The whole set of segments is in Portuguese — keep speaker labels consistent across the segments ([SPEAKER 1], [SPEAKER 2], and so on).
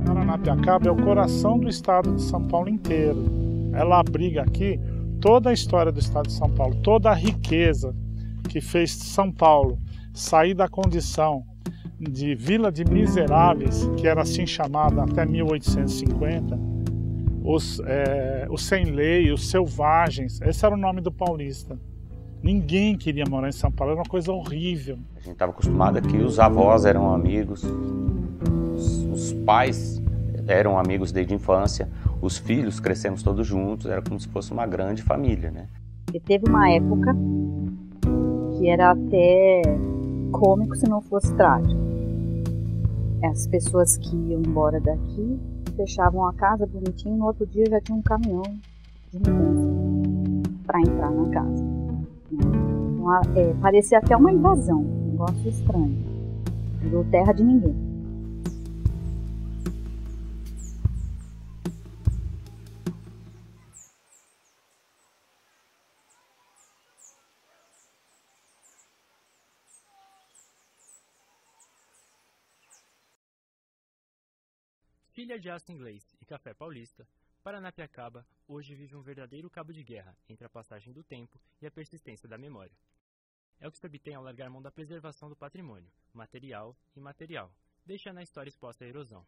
[SPEAKER 1] Paranapiacaba é o coração do estado de São Paulo inteiro. Ela abriga aqui toda a história do estado de São Paulo, toda a riqueza que fez São Paulo sair da condição de vila de miseráveis, que era assim chamada até 1850, os sem lei, os selvagens, esse era o nome do paulista. Ninguém queria morar em São Paulo, era uma coisa horrível.
[SPEAKER 2] A gente estava acostumado aqui, os avós eram amigos, os pais eram amigos desde a infância, os filhos crescemos todos juntos, era como se fosse uma grande família, né?
[SPEAKER 3] E teve uma época que era até cômico se não fosse trágico. As pessoas que iam embora daqui fechavam a casa bonitinho, no outro dia já tinha um caminhão de mudança para entrar na casa. Então, parecia até uma invasão, um negócio estranho. Virou terra de ninguém.
[SPEAKER 4] Filha de aço inglês e café paulista, Paranapiacaba hoje vive um verdadeiro cabo de guerra entre a passagem do tempo e a persistência da memória. É o que se obtém ao largar mão da preservação do patrimônio, material e imaterial, deixando a história exposta à erosão.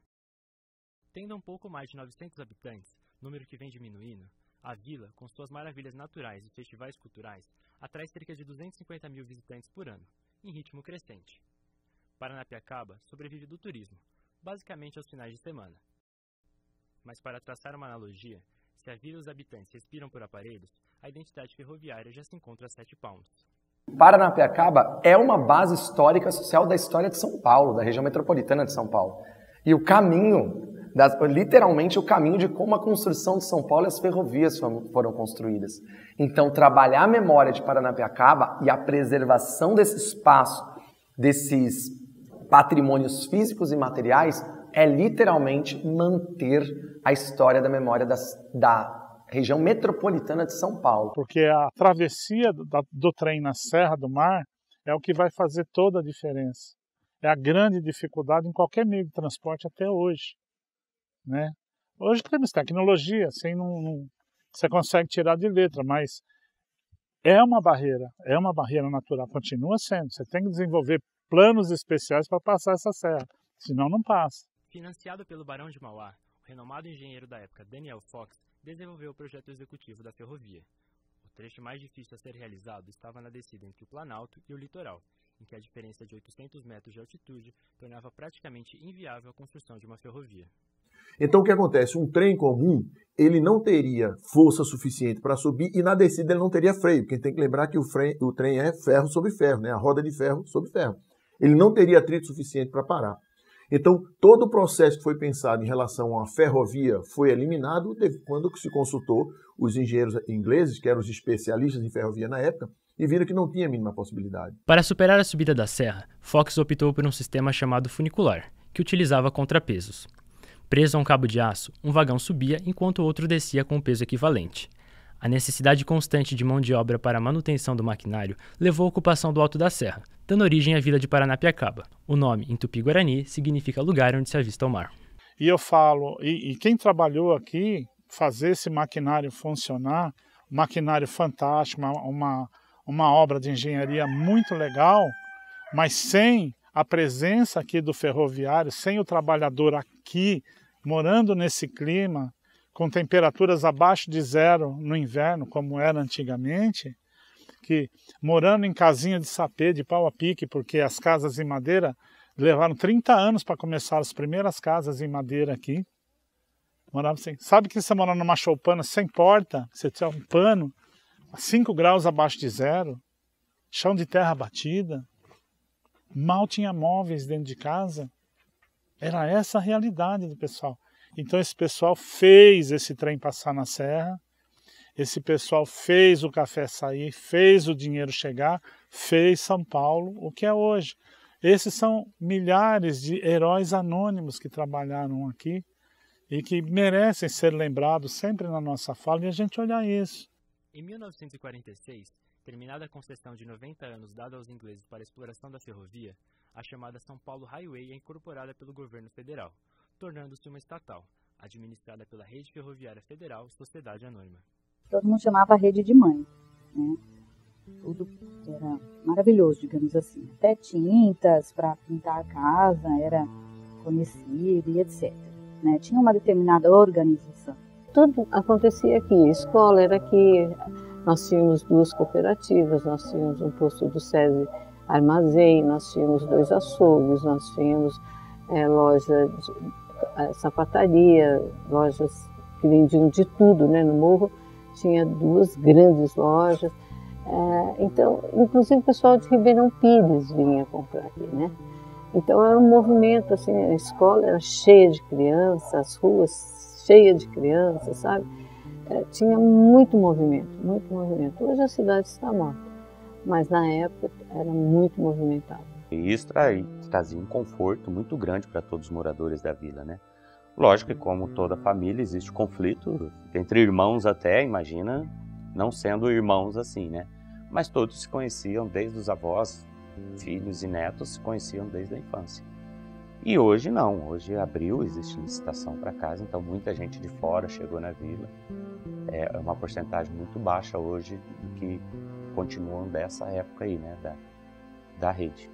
[SPEAKER 4] Tendo um pouco mais de 900 habitantes, número que vem diminuindo, a vila, com suas maravilhas naturais e festivais culturais, atrai cerca de 250 mil visitantes por ano, em ritmo crescente. Paranapiacaba sobrevive do turismo, basicamente aos finais de semana. Mas para traçar uma analogia, se a vila e os habitantes respiram por aparelhos, a identidade ferroviária já se encontra a 7 palmos.
[SPEAKER 5] Paranapiacaba é uma base histórica social da história de São Paulo, da região metropolitana de São Paulo. E o caminho, literalmente o caminho de como a construção de São Paulo e as ferrovias foram construídas. Então, trabalhar a memória de Paranapiacaba e a preservação desse espaço, desses patrimônios físicos e materiais, é literalmente manter a história da memória da região metropolitana de São Paulo.
[SPEAKER 1] Porque a travessia do trem na Serra do Mar é o que vai fazer toda a diferença. É a grande dificuldade em qualquer meio de transporte até hoje, né? Hoje temos tecnologia, assim, você consegue tirar de letra, mas é uma barreira natural, continua sendo. Você tem que desenvolver planos especiais para passar essa serra, senão não passa.
[SPEAKER 4] Financiado pelo Barão de Mauá, o renomado engenheiro da época Daniel Fox desenvolveu o projeto executivo da ferrovia. O trecho mais difícil a ser realizado estava na descida entre o Planalto e o litoral, em que a diferença de 800 metros de altitude tornava praticamente inviável a construção de uma ferrovia.
[SPEAKER 6] Então o que acontece? Um trem comum, ele não teria força suficiente para subir e na descida ele não teria freio, porque tem que lembrar que o trem é ferro sobre ferro, né? A roda de ferro sobre ferro. Ele não teria atrito suficiente para parar. Então, todo o processo que foi pensado em relação à ferrovia foi eliminado quando se consultou os engenheiros ingleses, que eram os especialistas em ferrovia na época, e viram que não tinha a mínima possibilidade.
[SPEAKER 4] Para superar a subida da serra, Fox optou por um sistema chamado funicular, que utilizava contrapesos. Preso a um cabo de aço, um vagão subia enquanto o outro descia com um peso equivalente. A necessidade constante de mão de obra para a manutenção do maquinário levou à ocupação do Alto da Serra, dando origem à vila de Paranapiacaba. O nome, em Tupi-Guarani, significa lugar onde se avista o mar.
[SPEAKER 1] E eu falo, e quem trabalhou aqui, fazer esse maquinário funcionar, um maquinário fantástico, uma obra de engenharia muito legal, mas sem a presença aqui do ferroviário, sem o trabalhador aqui, morando nesse clima, com temperaturas abaixo de zero no inverno, como era antigamente, que morando em casinha de sapê, de pau a pique, porque as casas em madeira levaram 30 anos para começar as primeiras casas em madeira aqui. Morava assim. Sabe que você mora numa choupana sem porta, você tinha um pano a 5 graus abaixo de zero, chão de terra batida, mal tinha móveis dentro de casa. Era essa a realidade do pessoal. Então esse pessoal fez esse trem passar na serra, esse pessoal fez o café sair, fez o dinheiro chegar, fez São Paulo o que é hoje. Esses são milhares de heróis anônimos que trabalharam aqui e que merecem ser lembrados sempre na nossa fala e a gente olhar isso.
[SPEAKER 4] Em 1946, terminada a concessão de 90 anos dada aos ingleses para a exploração da ferrovia, a chamada São Paulo Highway é incorporada pelo governo federal, tornando-se uma estatal, administrada pela Rede Ferroviária Federal Sociedade Anônima.
[SPEAKER 3] Todo mundo chamava a rede de mãe, né? Tudo era maravilhoso, digamos assim. Até tintas para pintar a casa era conhecido e etc. Né? Tinha uma determinada organização.
[SPEAKER 7] Tudo acontecia aqui. A escola era aqui. Nós tínhamos 2 cooperativas, nós tínhamos um posto do SESI armazém, nós tínhamos 2 açougues, nós tínhamos loja de sapataria, lojas que vendiam de tudo, né? No morro tinha 2 grandes lojas. Então, inclusive o pessoal de Ribeirão Pires vinha comprar aqui, né? Então era um movimento, assim, a escola era cheia de crianças, as ruas cheias de crianças, sabe? Tinha muito movimento, muito movimento. Hoje a cidade está morta, mas na época era muito movimentada.
[SPEAKER 2] E isso trazia um conforto muito grande para todos os moradores da vila, né? Lógico que, como toda família, existe conflito entre irmãos até, imagina, não sendo irmãos assim, né? Mas todos se conheciam desde os avós, filhos e netos se conheciam desde a infância. E hoje não, hoje abriu, existe licitação para casa, então muita gente de fora chegou na vila. É uma porcentagem muito baixa hoje que continuam dessa época aí, né, da rede.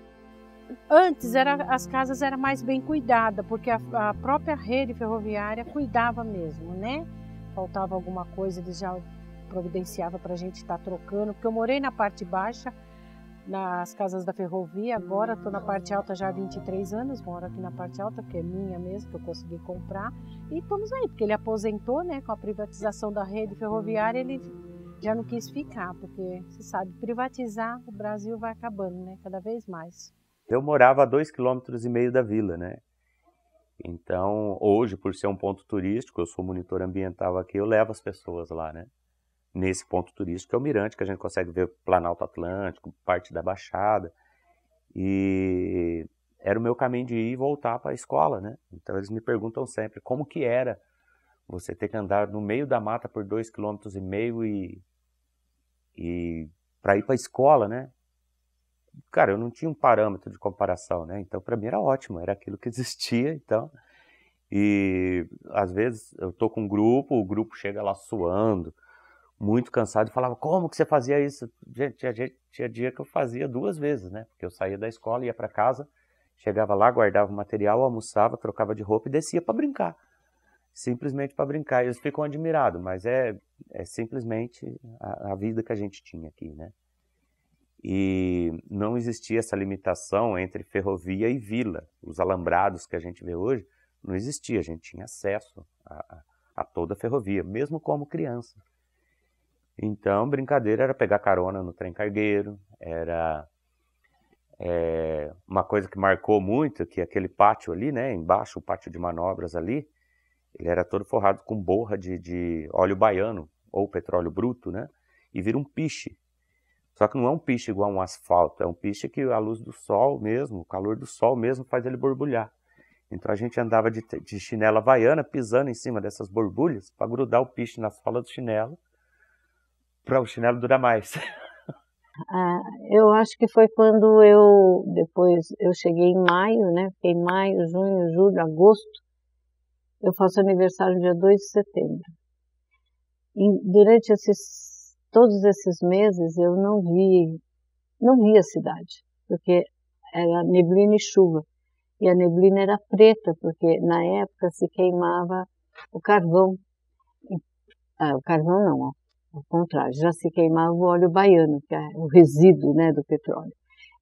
[SPEAKER 8] Antes as casas eram mais bem cuidadas, porque a própria rede ferroviária cuidava mesmo, né? Faltava alguma coisa, eles já providenciava para a gente estar trocando, porque eu morei na parte baixa, nas casas da ferrovia, agora estou na parte alta já há 23 anos, moro aqui na parte alta, que é minha mesmo, que eu consegui comprar, e estamos aí, porque ele aposentou, né, com a privatização da rede ferroviária, ele já não quis ficar, porque, você sabe, privatizar, o Brasil vai acabando, né, cada vez mais.
[SPEAKER 2] Eu morava a 2,5 km da vila, né, então hoje, por ser um ponto turístico, eu sou monitor ambiental aqui, eu levo as pessoas lá, né. Nesse ponto turístico, que é o Mirante, que a gente consegue ver o Planalto Atlântico, parte da Baixada. E era o meu caminho de ir e voltar para a escola, né? Então eles me perguntam sempre, como que era você ter que andar no meio da mata por 2,5 km e para ir para a escola, né? Cara, eu não tinha um parâmetro de comparação, né? Então para mim era ótimo, era aquilo que existia, então. E às vezes eu tô com um grupo, o grupo chega lá suando, muito cansado, e falava, como que você fazia isso? Tinha dia que eu fazia 2 vezes, né? Porque eu saía da escola, ia para casa, chegava lá, guardava o material, almoçava, trocava de roupa e descia para brincar. Simplesmente para brincar. E eles ficam admirados, mas é simplesmente a vida que a gente tinha aqui, né? E não existia essa limitação entre ferrovia e vila. Os alambrados que a gente vê hoje, não existia. A gente tinha acesso a toda a ferrovia, mesmo como criança. Então, brincadeira era pegar carona no trem cargueiro, era uma coisa que marcou muito, que aquele pátio ali, né, embaixo, o pátio de manobras ali, ele era todo forrado com borra de óleo baiano, ou petróleo bruto, né, e vira um piche. Só que não é um piche igual um asfalto, é um piche que a luz do sol mesmo, o calor do sol mesmo faz ele borbulhar. Então a gente andava de chinela havaiana, pisando em cima dessas borbulhas, para grudar o piche na sola do chinelo, para o chinelo durar mais.
[SPEAKER 7] Eu acho que foi quando depois eu cheguei em maio, né? Fiquei em maio, junho, julho, agosto. Eu faço aniversário no dia 2 de setembro. E durante todos esses meses eu não vi a cidade, porque era neblina e chuva. E a neblina era preta, porque na época se queimava o carvão. O carvão não, ó. Ao contrário, já se queimava o óleo baiano, que é o resíduo, né, do petróleo.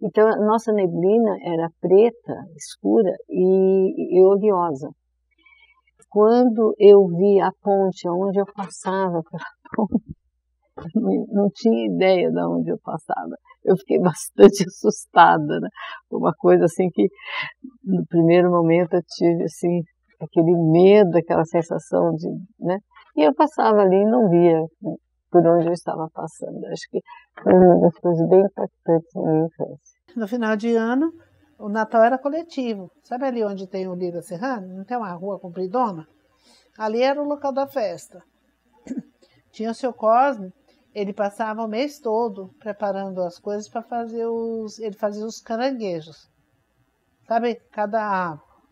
[SPEAKER 7] Então, a nossa neblina era preta, escura e oleosa. Quando eu vi a ponte, onde eu passava pela ponte, não tinha ideia de onde eu passava. Eu fiquei bastante assustada, né? Uma coisa assim que, no primeiro momento, eu tive assim, aquele medo, aquela sensação de, né? E eu passava ali e não via por onde eu estava passando. Acho que foi uma das coisas bem impactantes na minha infância.
[SPEAKER 9] No final de ano, o Natal era coletivo. Sabe ali onde tem o Lira Serrano? Não tem uma rua compridona? Ali era o local da festa. Tinha o seu Cosme, ele passava o mês todo preparando as coisas para fazer ele fazia os caranguejos. Sabe,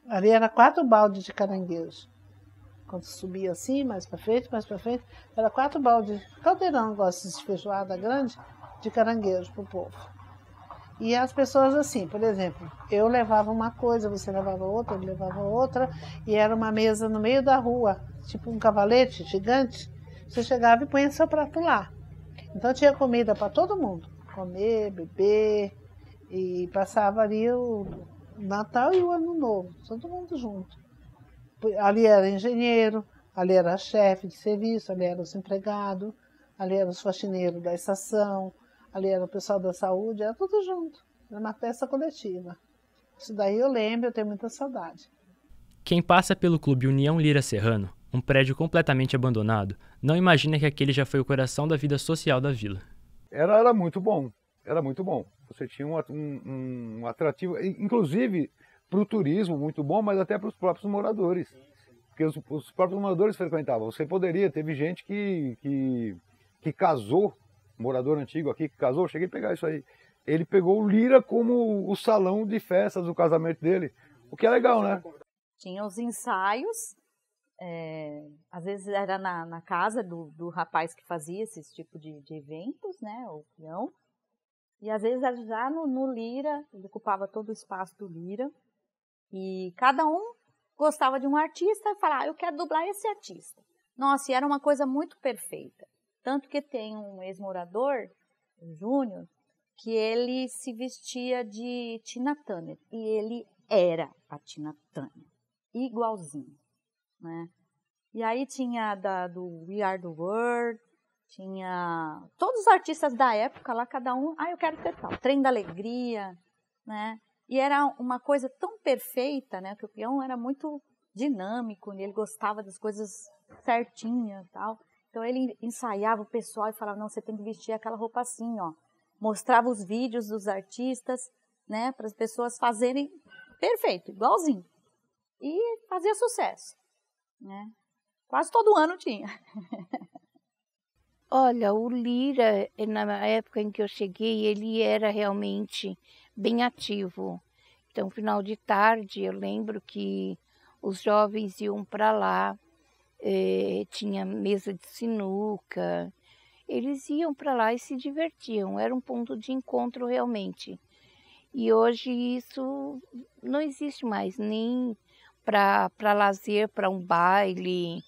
[SPEAKER 9] ali era 4 baldes de caranguejo. Quando subia assim, mais para frente, era 4 baldes, caldeirão, gosta de feijoada grande, de caranguejo para o povo. E as pessoas assim, por exemplo, eu levava uma coisa, você levava outra, ele levava outra, e era uma mesa no meio da rua, tipo um cavalete gigante. Você chegava e punha seu prato lá. Então tinha comida para todo mundo, comer, beber, e passava ali o Natal e o Ano Novo, todo mundo junto. Ali era engenheiro, ali era chefe de serviço, ali era os empregados, ali era os faxineiros da estação, ali era o pessoal da saúde, era tudo junto. Era uma festa coletiva. Isso daí eu lembro, eu tenho muita saudade.
[SPEAKER 4] Quem passa pelo Clube União Lira Serrano, um prédio completamente abandonado, não imagina que aquele já foi o coração da vida social da vila.
[SPEAKER 10] Era muito bom, era muito bom. Você tinha um atrativo, inclusive para o turismo muito bom, mas até para os próprios moradores. Porque os próprios moradores frequentavam. Você teve gente que casou, morador antigo aqui que casou, cheguei a pegar isso aí. Ele pegou o Lira como o salão de festas do casamento dele, o que é legal, né?
[SPEAKER 3] Tinha os ensaios, às vezes era na casa do rapaz que fazia esse tipo de eventos, né, o peão, e às vezes era já no Lira, ele ocupava todo o espaço do Lira, e cada um gostava de um artista e falava, eu quero dublar esse artista. Nossa, e era uma coisa muito perfeita. Tanto que tem um ex-morador, o Júnior, que ele se vestia de Tina Turner. E ele era a Tina Turner, igualzinho, né? E aí tinha do We Are The World, tinha todos os artistas da época lá, cada um, eu quero ter tal, Trem da Alegria, né? E era uma coisa tão perfeita, né? Que o peão era muito dinâmico, ele gostava das coisas certinhas e tal. Então ele ensaiava o pessoal e falava, não, você tem que vestir aquela roupa assim, ó. Mostrava os vídeos dos artistas, né, para as pessoas fazerem perfeito, igualzinho. E fazia sucesso, né? Quase todo ano tinha.
[SPEAKER 7] Olha, o Lira, na época em que eu cheguei, ele era realmente bem ativo. Então, final de tarde, eu lembro que os jovens iam para lá, tinha mesa de sinuca, eles iam para lá e se divertiam, era um ponto de encontro realmente. E hoje isso não existe mais, nem para lazer, para um baile,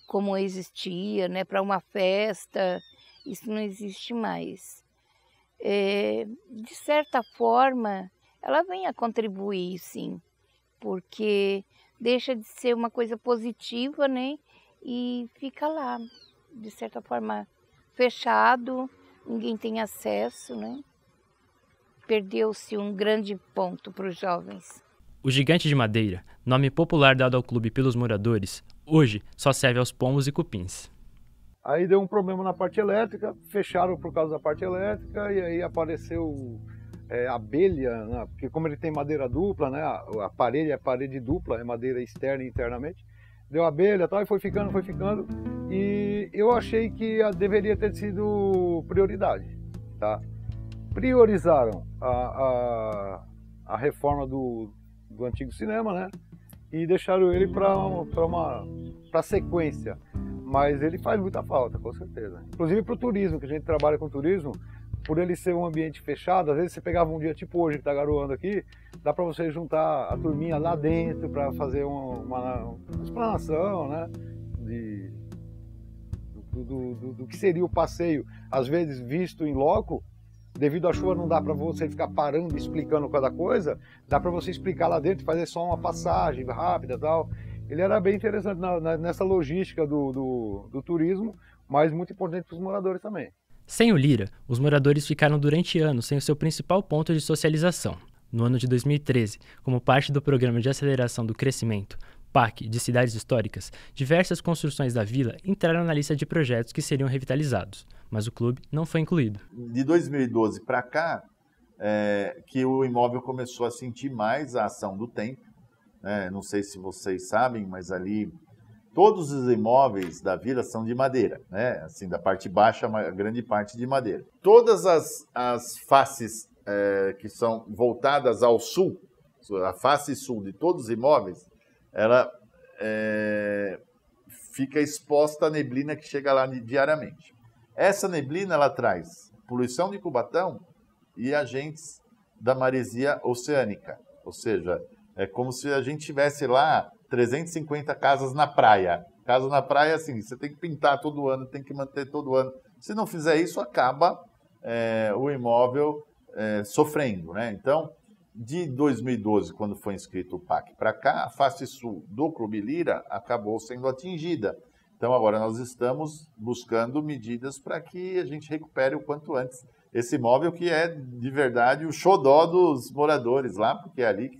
[SPEAKER 7] como existia, né, para uma festa, isso não existe mais. De certa forma, ela vem a contribuir, sim, porque deixa de ser uma coisa positiva, né? E fica lá, de certa forma, fechado, ninguém tem acesso, né? Perdeu-se um grande ponto para os jovens.
[SPEAKER 4] O Gigante de Madeira, nome popular dado ao clube pelos moradores, hoje só serve aos pombos e cupins.
[SPEAKER 10] Aí deu um problema na parte elétrica, fecharam por causa da parte elétrica, e aí apareceu abelha, né? Porque como ele tem madeira dupla, né? A parede é parede dupla, é madeira externa e internamente. Deu abelha e tal, e foi ficando, e eu achei que deveria ter sido prioridade, tá? Priorizaram a reforma do antigo cinema, né? E deixaram ele para sequência, mas ele faz muita falta, com certeza. Inclusive para o turismo, que a gente trabalha com turismo, por ele ser um ambiente fechado, às vezes você pegava um dia tipo hoje que está garoando aqui, dá para você juntar a turminha lá dentro para fazer uma explanação, né, do que seria o passeio, às vezes visto em loco. Devido à chuva não dá para você ficar parando e explicando cada coisa, dá para você explicar lá dentro, fazer só uma passagem rápida e tal. Ele era bem interessante nessa logística do turismo, mas muito importante para os moradores também.
[SPEAKER 4] Sem o Lira, os moradores ficaram durante anos sem o seu principal ponto de socialização. No ano de 2013, como parte do Programa de Aceleração do Crescimento, PAC, de Cidades Históricas, diversas construções da vila entraram na lista de projetos que seriam revitalizados, mas o clube não foi incluído.
[SPEAKER 11] De 2012 para cá, que o imóvel começou a sentir mais a ação do tempo. Não sei se vocês sabem, mas ali Todos os imóveis da vila são de madeira, né? Assim, da parte baixa, a grande parte de madeira. Todas as faces que são voltadas ao sul, a face sul de todos os imóveis, ela fica exposta à neblina que chega lá diariamente. Essa neblina ela traz poluição de Cubatão e agentes da maresia oceânica, ou seja, é como se a gente tivesse lá 350 casas na praia. Casa na praia, assim, você tem que pintar todo ano, tem que manter todo ano. Se não fizer isso, acaba o imóvel sofrendo, né? Então, de 2012, quando foi inscrito o PAC para cá, a face sul do Clube Lira acabou sendo atingida. Então, agora nós estamos buscando medidas para que a gente recupere o quanto antes esse imóvel que é, de verdade, o xodó dos moradores lá, porque é ali que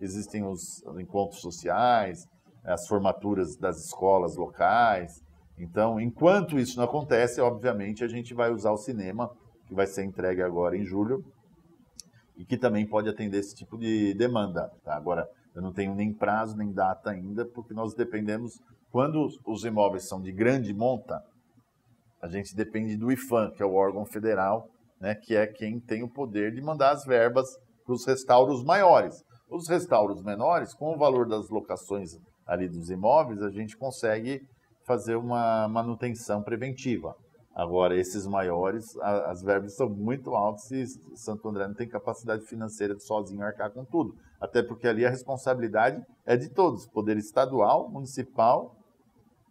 [SPEAKER 11] existem os encontros sociais, as formaturas das escolas locais. Então, enquanto isso não acontece, obviamente, a gente vai usar o cinema, que vai ser entregue agora em julho, e que também pode atender esse tipo de demanda. Tá? Agora, eu não tenho nem prazo, nem data ainda, porque nós dependemos, quando os imóveis são de grande monta, a gente depende do IPHAN, que é o órgão federal, né, que é quem tem o poder de mandar as verbas para os restauros maiores. Os restauros menores, com o valor das locações ali dos imóveis, a gente consegue fazer uma manutenção preventiva. Agora, esses maiores, as verbas são muito altas e Santo André não tem capacidade financeira de sozinho arcar com tudo. Até porque ali a responsabilidade é de todos, poder estadual, municipal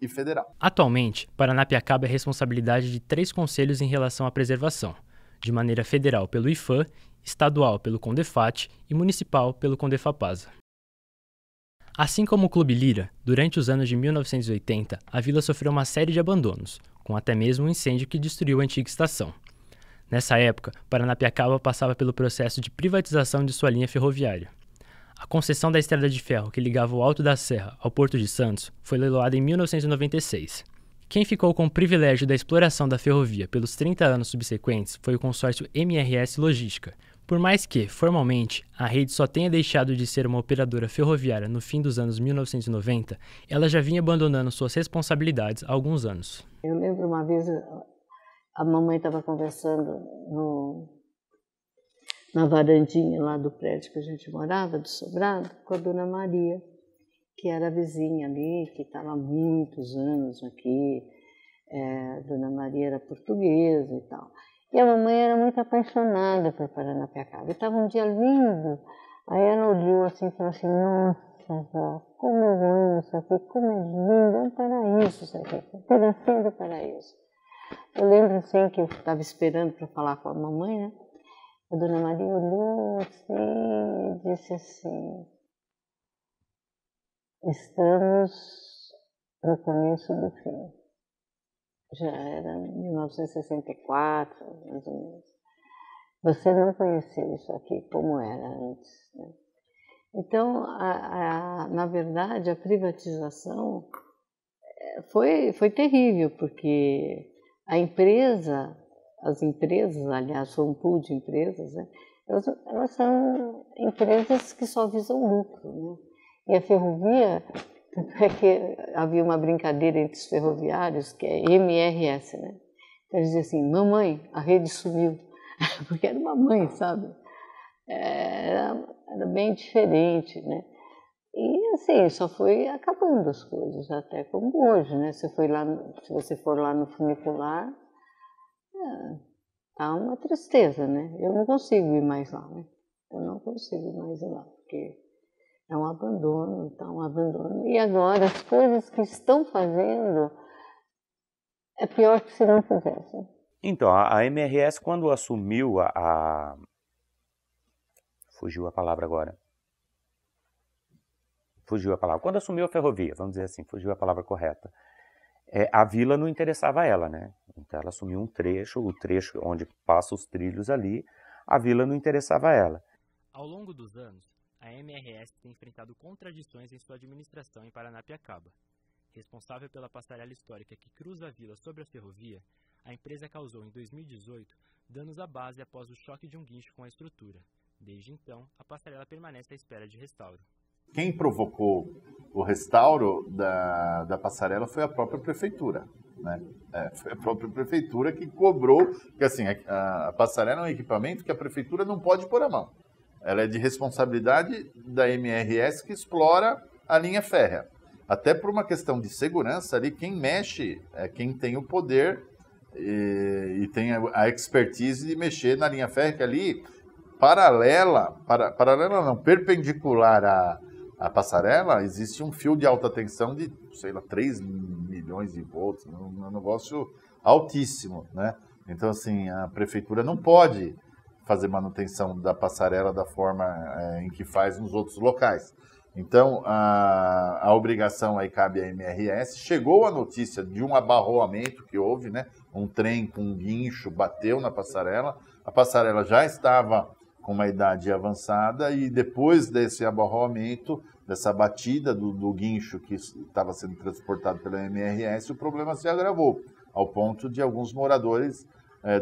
[SPEAKER 11] e federal.
[SPEAKER 4] Atualmente, Paranapiacaba é responsabilidade de 3 conselhos em relação à preservação, de maneira federal pelo IPHAN, estadual pelo CONDEFAT e municipal pelo CONDEFAPASA. Assim como o Clube Lira, durante os anos de 1980, a vila sofreu uma série de abandonos, com até mesmo um incêndio que destruiu a antiga estação. Nessa época, Paranapiacaba passava pelo processo de privatização de sua linha ferroviária. A concessão da estrada de ferro que ligava o Alto da Serra ao Porto de Santos foi leiloada em 1996. Quem ficou com o privilégio da exploração da ferrovia pelos 30 anos subsequentes foi o consórcio MRS Logística. Por mais que, formalmente, a rede só tenha deixado de ser uma operadora ferroviária no fim dos anos 1990, ela já vinha abandonando suas responsabilidades há alguns anos.
[SPEAKER 7] Eu lembro uma vez, a mamãe estava conversando na varandinha lá do prédio que a gente morava, do sobrado, com a Dona Maria, que era a vizinha ali, que estava há muitos anos aqui. Dona Maria era portuguesa e tal. E a mamãe era muito apaixonada por Paranapiacaba. E estava um dia lindo. Aí ela olhou assim e falou assim, nossa, vó, como eu amo isso aqui, como é lindo, é um paraíso isso aqui, um pedacinho do paraíso. Eu lembro assim que eu estava esperando para falar com a mamãe, né? A Dona Maria olhou assim e disse assim, estamos no começo do fim. Já era 1964, mais ou menos. Você não conheceu isso aqui como era antes, né? Então, na verdade, a privatização foi terrível, porque as empresas, aliás, foi um pool de empresas, né? Elas são empresas que só visam lucro, né? E a ferrovia, é que havia uma brincadeira entre os ferroviários, que é MRS, né? Então eles diziam assim, mamãe, a rede sumiu, porque era uma mãe, sabe? Era bem diferente, né? E assim, só foi acabando as coisas, até como hoje, né? Se você for lá no funicular, tá uma tristeza, né? Eu não consigo ir mais lá, né? Eu não consigo mais ir lá, porque é um abandono, tá um abandono. E agora, as coisas que estão fazendo, é pior que se não fizessem.
[SPEAKER 2] Então, a MRS, quando assumiu fugiu a palavra agora. Fugiu a palavra. Quando assumiu a ferrovia, vamos dizer assim, fugiu a palavra correta. A vila não interessava a ela, né? Então ela assumiu um trecho, o trecho onde passa os trilhos ali, a vila não interessava a ela.
[SPEAKER 4] Ao longo dos anos, a MRS tem enfrentado contradições em sua administração em Paranapiacaba. Responsável pela passarela histórica que cruza a vila sobre a ferrovia, a empresa causou em 2018 danos à base após o choque de um guincho com a estrutura. Desde então, a passarela permanece à espera de restauro.
[SPEAKER 11] Quem provocou o restauro da passarela foi a própria prefeitura, né? Foi a própria prefeitura que cobrou, porque assim, a passarela é um equipamento que a prefeitura não pode pôr a mão. Ela é de responsabilidade da MRS que explora a linha férrea. Até por uma questão de segurança ali, quem mexe é quem tem o poder e tem a expertise de mexer na linha férrea, que ali, perpendicular à passarela, existe um fio de alta tensão de, sei lá, 3 milhões de volts, um negócio altíssimo, né? Então, assim, a prefeitura não pode fazer manutenção da passarela da forma em que faz nos outros locais. Então, a obrigação aí cabe à MRS. Chegou a notícia de um abarroamento que houve, né? Um trem com um guincho bateu na passarela. A passarela já estava com uma idade avançada e depois desse abarroamento, dessa batida do guincho que estava sendo transportado pela MRS, o problema se agravou, ao ponto de alguns moradores,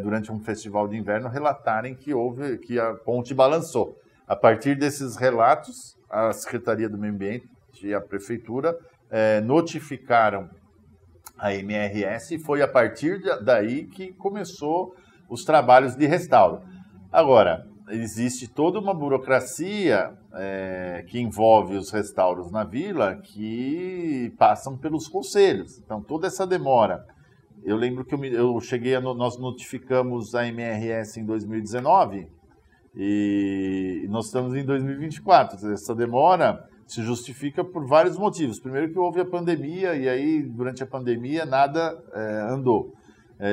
[SPEAKER 11] durante um festival de inverno, relatarem que a ponte balançou. A partir desses relatos, a Secretaria do Meio Ambiente e a Prefeitura notificaram a MRS e foi a partir daí que começou os trabalhos de restauro. Agora, existe toda uma burocracia que envolve os restauros na vila que passam pelos conselhos. Então, toda essa demora. Eu lembro que nós notificamos a MRS em 2019 e nós estamos em 2024. Essa demora se justifica por vários motivos. Primeiro que houve a pandemia e aí, durante a pandemia, nada andou.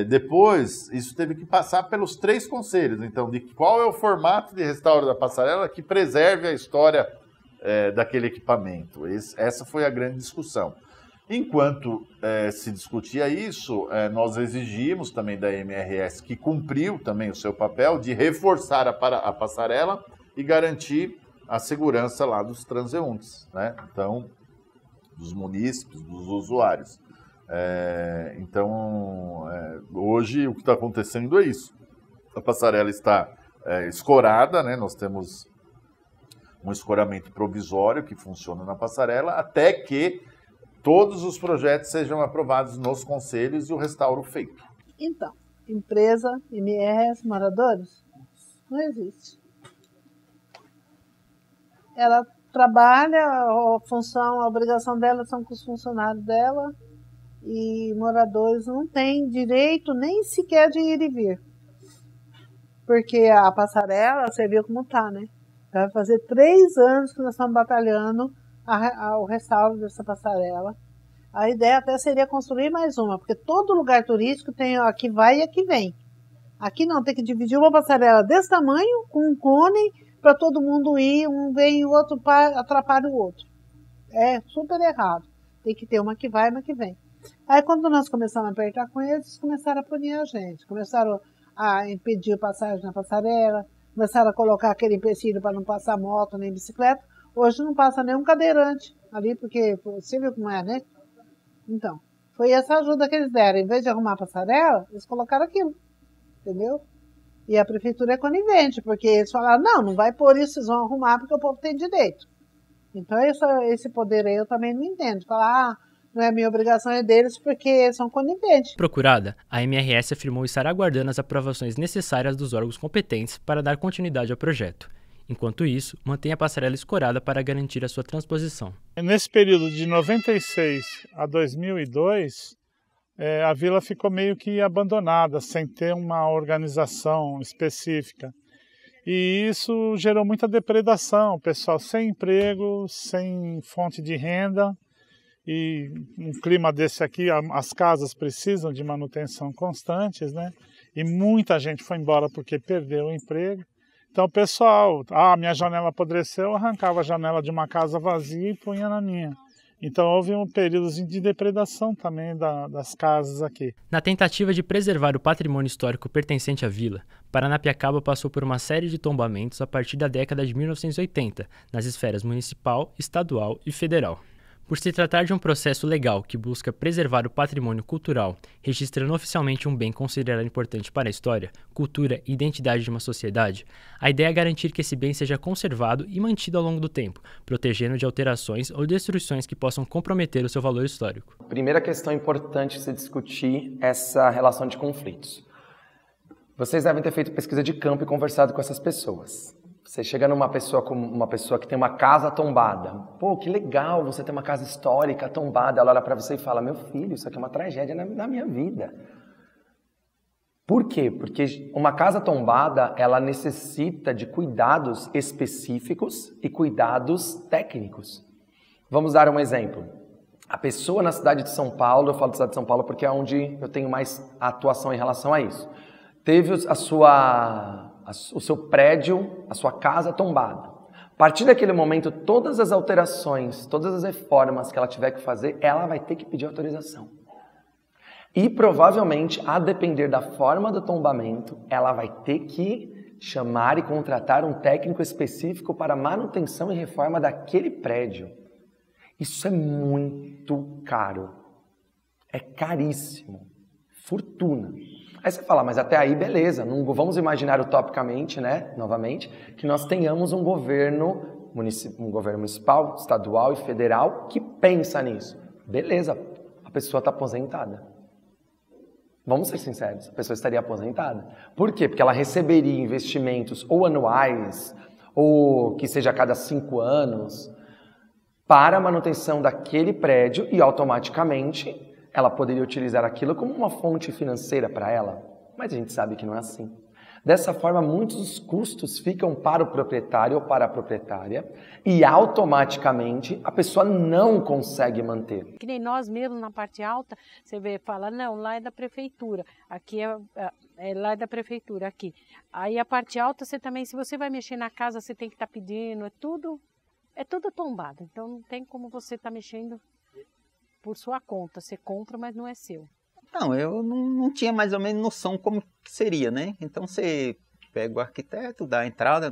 [SPEAKER 11] Depois, isso teve que passar pelos 3 conselhos. Então, de qual é o formato de restauro da passarela que preserve a história daquele equipamento. Essa foi a grande discussão. Enquanto se discutia isso, nós exigimos também da MRS, que cumpriu também o seu papel de reforçar a passarela e garantir a segurança lá dos transeuntes, né? Então, dos munícipes, dos usuários. Então, hoje o que está acontecendo é isso. A passarela está escorada, né? Nós temos um escoramento provisório que funciona na passarela, até que todos os projetos sejam aprovados nos conselhos e o restauro feito.
[SPEAKER 9] Então, empresa, MRS, moradores, não existe. Ela trabalha, a função, a obrigação dela são com os funcionários dela, e moradores não têm direito nem sequer de ir e vir. Porque a passarela, você viu como está, né? Vai fazer 3 anos que nós estamos batalhando o restauro dessa passarela. A ideia até seria construir mais uma, porque todo lugar turístico tem a que vai e a que vem. Aqui não, tem que dividir uma passarela desse tamanho, com um cone, para todo mundo ir, um vem e o outro atrapalha o outro. É super errado. Tem que ter uma que vai e uma que vem. Aí quando nós começamos a apertar com eles começaram a punir a gente. Começaram a impedir a passagem na passarela, começaram a colocar aquele empecilho para não passar moto nem bicicleta. Hoje não passa nenhum cadeirante ali, porque você viu como é, né? Então, foi essa ajuda que eles deram. Em vez de arrumar a passarela, eles colocaram aquilo. Entendeu? E a prefeitura é conivente, porque eles falaram, não vai pôr isso, vocês vão arrumar, porque o povo tem direito. Então, esse poder aí eu também não entendo. Falar, não é minha obrigação, é deles, porque são coniventes.
[SPEAKER 4] Procurada, a MRS afirmou estar aguardando as aprovações necessárias dos órgãos competentes para dar continuidade ao projeto. Enquanto isso, mantém a passarela escorada para garantir a sua transposição.
[SPEAKER 1] Nesse período de 96 a 2002, a vila ficou meio que abandonada, sem ter uma organização específica. E isso gerou muita depredação, o pessoal sem emprego, sem fonte de renda. E um clima desse aqui, as casas precisam de manutenção constantes, né? E muita gente foi embora porque perdeu o emprego. Então o pessoal, minha janela apodreceu, eu arrancava a janela de uma casa vazia e punha na minha. Então houve um período de depredação também das casas aqui.
[SPEAKER 4] Na tentativa de preservar o patrimônio histórico pertencente à vila, Paranapiacaba passou por uma série de tombamentos a partir da década de 1980, nas esferas municipal, estadual e federal. Por se tratar de um processo legal que busca preservar o patrimônio cultural, registrando oficialmente um bem considerado importante para a história, cultura e identidade de uma sociedade, a ideia é garantir que esse bem seja conservado e mantido ao longo do tempo, protegendo de alterações ou destruições que possam comprometer o seu valor histórico.
[SPEAKER 5] Primeira questão importante se discutir essa relação de conflitos. Vocês devem ter feito pesquisa de campo e conversado com essas pessoas. Você chega numa pessoa como uma pessoa que tem uma casa tombada. Pô, que legal você ter uma casa histórica tombada. Ela olha para você e fala, meu filho, isso aqui é uma tragédia na minha vida. Por quê? Porque uma casa tombada, ela necessita de cuidados específicos e cuidados técnicos. Vamos dar um exemplo. A pessoa na cidade de São Paulo, eu falo da cidade de São Paulo porque é onde eu tenho mais atuação em relação a isso. Teve o seu prédio, a sua casa tombada. A partir daquele momento, todas as alterações, todas as reformas que ela tiver que fazer, ela vai ter que pedir autorização. E provavelmente, a depender da forma do tombamento, ela vai ter que chamar e contratar um técnico específico para manutenção e reforma daquele prédio. Isso é muito caro. É caríssimo. Fortuna. Aí você fala, mas até aí beleza, não vamos imaginar utopicamente, né, novamente, que nós tenhamos um governo municipal, estadual e federal que pensa nisso. Beleza, a pessoa está aposentada. Vamos ser sinceros, a pessoa estaria aposentada. Por quê? Porque ela receberia investimentos ou anuais, ou que seja a cada 5 anos, para a manutenção daquele prédio e automaticamente ela poderia utilizar aquilo como uma fonte financeira para ela, mas a gente sabe que não é assim. Dessa forma, muitos dos custos ficam para o proprietário ou para a proprietária e automaticamente a pessoa não consegue manter.
[SPEAKER 8] Que nem nós mesmos na parte alta, você vê, fala, não, lá é da prefeitura, aqui lá é da prefeitura, aqui. Aí a parte alta, você também, se você vai mexer na casa, você tem que estar pedindo, é tudo tombado, então não tem como você estar mexendo por sua conta, você compra, mas não é seu.
[SPEAKER 12] Não, eu não tinha mais ou menos noção como que seria, né? Então você pega o arquiteto, dá a entrada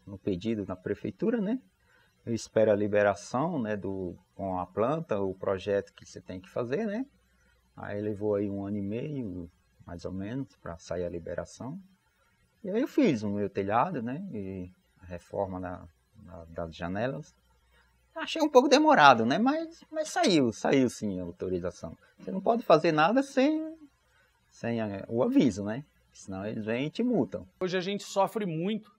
[SPEAKER 12] no pedido na prefeitura, né? Eu espero a liberação, né, com a planta, o projeto que você tem que fazer, né? Aí levou aí 1 ano e meio, mais ou menos, para sair a liberação. E aí eu fiz o meu telhado, né? E a reforma das janelas. Achei um pouco demorado, né? Mas saiu sim a autorização. Você não pode fazer nada sem o aviso, né? Senão eles vêm e te multam.
[SPEAKER 13] Hoje a gente sofre muito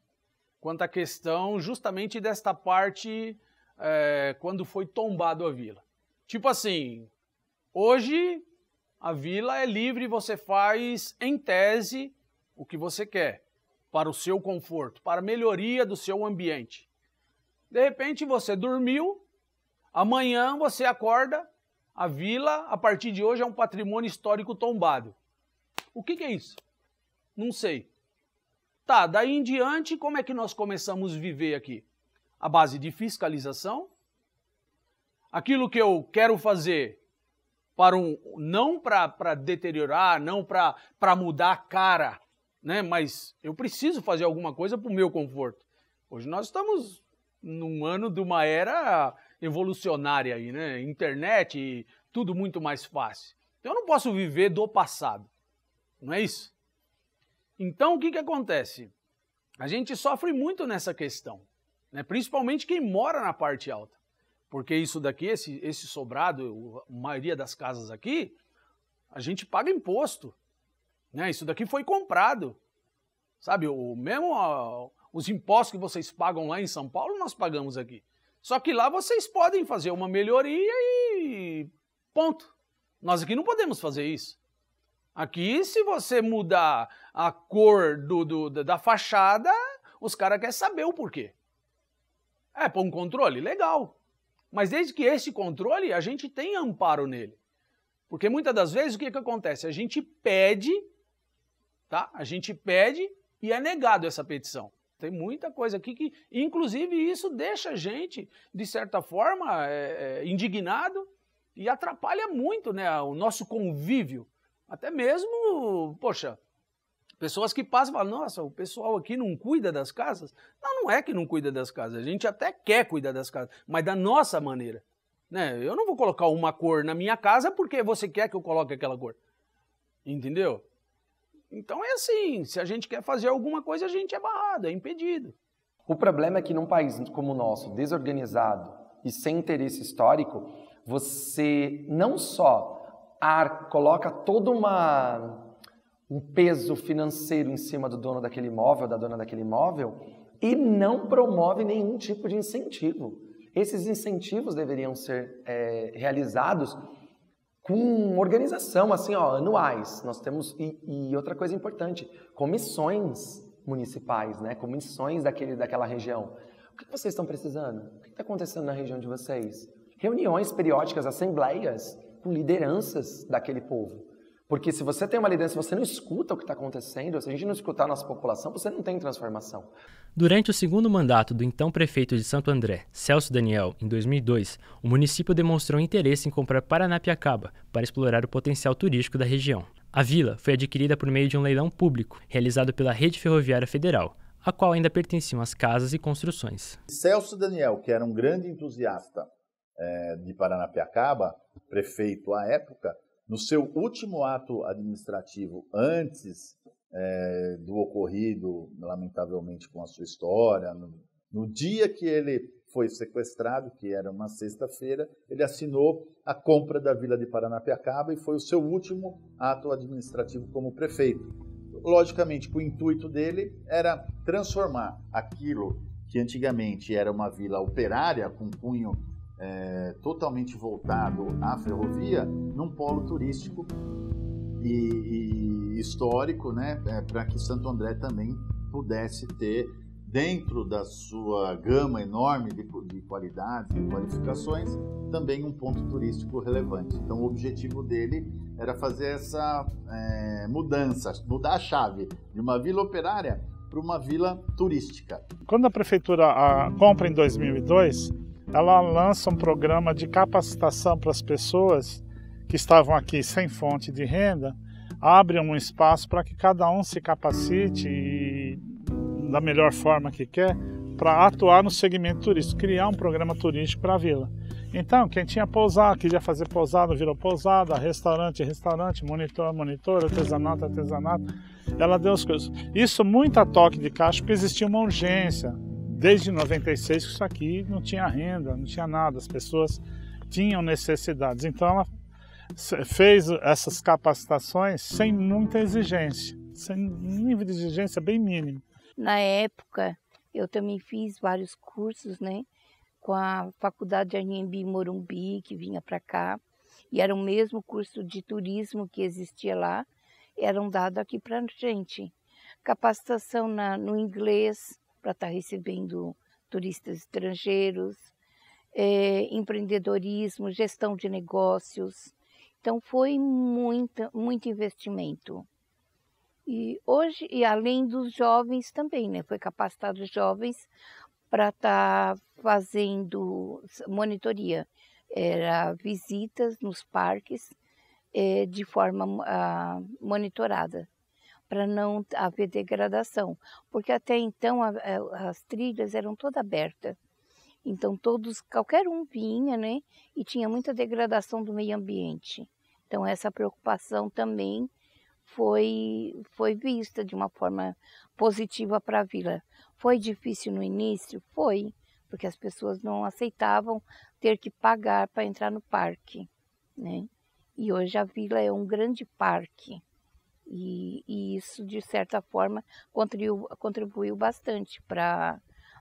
[SPEAKER 13] quanto à questão justamente desta parte quando foi tombado a vila. Tipo assim, hoje a vila é livre, você faz em tese o que você quer para o seu conforto, para a melhoria do seu ambiente. De repente você dormiu, amanhã você acorda, a vila, a partir de hoje, é um patrimônio histórico tombado. O que é isso? Não sei. Tá, daí em diante, como é que nós começamos a viver aqui? A base de fiscalização? Aquilo que eu quero fazer não para deteriorar, não para mudar a cara, né? Mas eu preciso fazer alguma coisa para o meu conforto. Hoje nós estamos num ano de uma era evolucionária aí, né? Internet e tudo muito mais fácil. Então eu não posso viver do passado, não é isso? Então o que acontece? A gente sofre muito nessa questão, né? Principalmente quem mora na parte alta, porque isso daqui, esse sobrado, a maioria das casas aqui, a gente paga imposto, né? Isso daqui foi comprado, sabe? Os impostos que vocês pagam lá em São Paulo, nós pagamos aqui. Só que lá vocês podem fazer uma melhoria e ponto. Nós aqui não podemos fazer isso. Aqui, se você mudar a cor da fachada, os caras querem saber o porquê. Para um controle? Legal. Mas desde que esse controle, a gente tem amparo nele. Porque muitas das vezes, o que acontece? A gente pede, tá? A gente pede e é negado essa petição. Tem muita coisa aqui que, inclusive, isso deixa a gente, de certa forma, indignado e atrapalha muito, né, o nosso convívio. Até mesmo, poxa, pessoas que passam e falam, nossa, o pessoal aqui não cuida das casas. Não é que não cuida das casas, a gente até quer cuidar das casas, mas da nossa maneira, né? Eu não vou colocar uma cor na minha casa porque você quer que eu coloque aquela cor. Entendeu? Então é assim, se a gente quer fazer alguma coisa, a gente é barrado, é impedido.
[SPEAKER 5] O problema é que num país como o nosso, desorganizado e sem interesse histórico, você não só coloca todo um peso financeiro em cima do dono daquele imóvel, da dona daquele imóvel, e não promove nenhum tipo de incentivo. Esses incentivos deveriam ser realizados com organização, assim, ó, anuais. Nós temos, e outra coisa importante, comissões municipais, né? Comissões daquela região. O que vocês estão precisando? O que está acontecendo na região de vocês? Reuniões periódicas, assembleias com lideranças daquele povo. Porque se você tem uma liderança, você não escuta o que está acontecendo, se a gente não escutar a nossa população, você não tem transformação.
[SPEAKER 4] Durante o segundo mandato do então prefeito de Santo André, Celso Daniel, em 2002, o município demonstrou interesse em comprar Paranapiacaba para explorar o potencial turístico da região. A vila foi adquirida por meio de um leilão público, realizado pela Rede Ferroviária Federal, a qual ainda pertenciam as casas e construções.
[SPEAKER 11] Celso Daniel, que era um grande entusiasta de Paranapiacaba, prefeito à época, no seu último ato administrativo, antes do ocorrido, lamentavelmente com a sua história, no dia que ele foi sequestrado, que era uma sexta-feira, ele assinou a compra da vila de Paranapiacaba e foi o seu último ato administrativo como prefeito. Logicamente, o intuito dele era transformar aquilo que antigamente era uma vila operária, com cunho totalmente voltado à ferrovia, num polo turístico e histórico, né, para que Santo André também pudesse ter, dentro da sua gama enorme de qualidades e qualificações, também um ponto turístico relevante. Então o objetivo dele era fazer essa mudança, mudar a chave de uma vila operária para uma vila turística.
[SPEAKER 1] Quando a prefeitura compra em 2002, ela lança um programa de capacitação para as pessoas que estavam aqui sem fonte de renda, abre um espaço para que cada um se capacite da melhor forma que quer para atuar no segmento turístico, criar um programa turístico para a vila. Então, quem tinha pousada, queria fazer pousada, virou pousada, restaurante, monitor, artesanato, ela deu as coisas. Isso muito a toque de caixa, porque existia uma urgência. Desde 96 que isso aqui não tinha renda, não tinha nada, as pessoas tinham necessidades. Então ela fez essas capacitações sem muita exigência, sem nível de exigência bem mínimo.
[SPEAKER 14] Na época, eu também fiz vários cursos, né, com a Faculdade de Anhembi Morumbi, que vinha para cá, e era o mesmo curso de turismo que existia lá, eram dados aqui para a gente. Capacitação no inglês, para estar recebendo turistas estrangeiros, empreendedorismo, gestão de negócios. Então foi muito investimento. E hoje, e além dos jovens também, né? Foi capacitado os jovens para estar fazendo monitoria. Era visitas nos parques de forma monitorada, para não haver degradação, porque até então as trilhas eram todas abertas, então qualquer um vinha, né, e tinha muita degradação do meio ambiente. Então essa preocupação também foi vista de uma forma positiva para a vila. Foi difícil no início? Foi, porque as pessoas não aceitavam ter que pagar para entrar no parque, né? E hoje a vila é um grande parque. E isso, de certa forma, contribuiu bastante para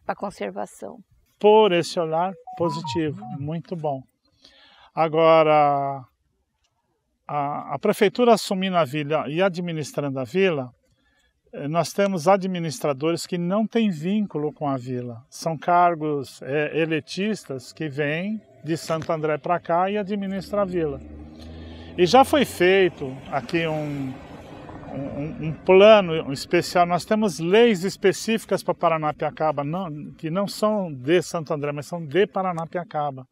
[SPEAKER 14] a conservação.
[SPEAKER 1] Por esse olhar positivo, muito bom. Agora, a prefeitura assumindo a vila e administrando a vila, nós temos administradores que não têm vínculo com a vila. São cargos elitistas que vêm de Santo André para cá e administram a vila. E já foi feito aqui um plano especial. Nós temos leis específicas para Paranapiacaba, que não são de Santo André, mas são de Paranapiacaba.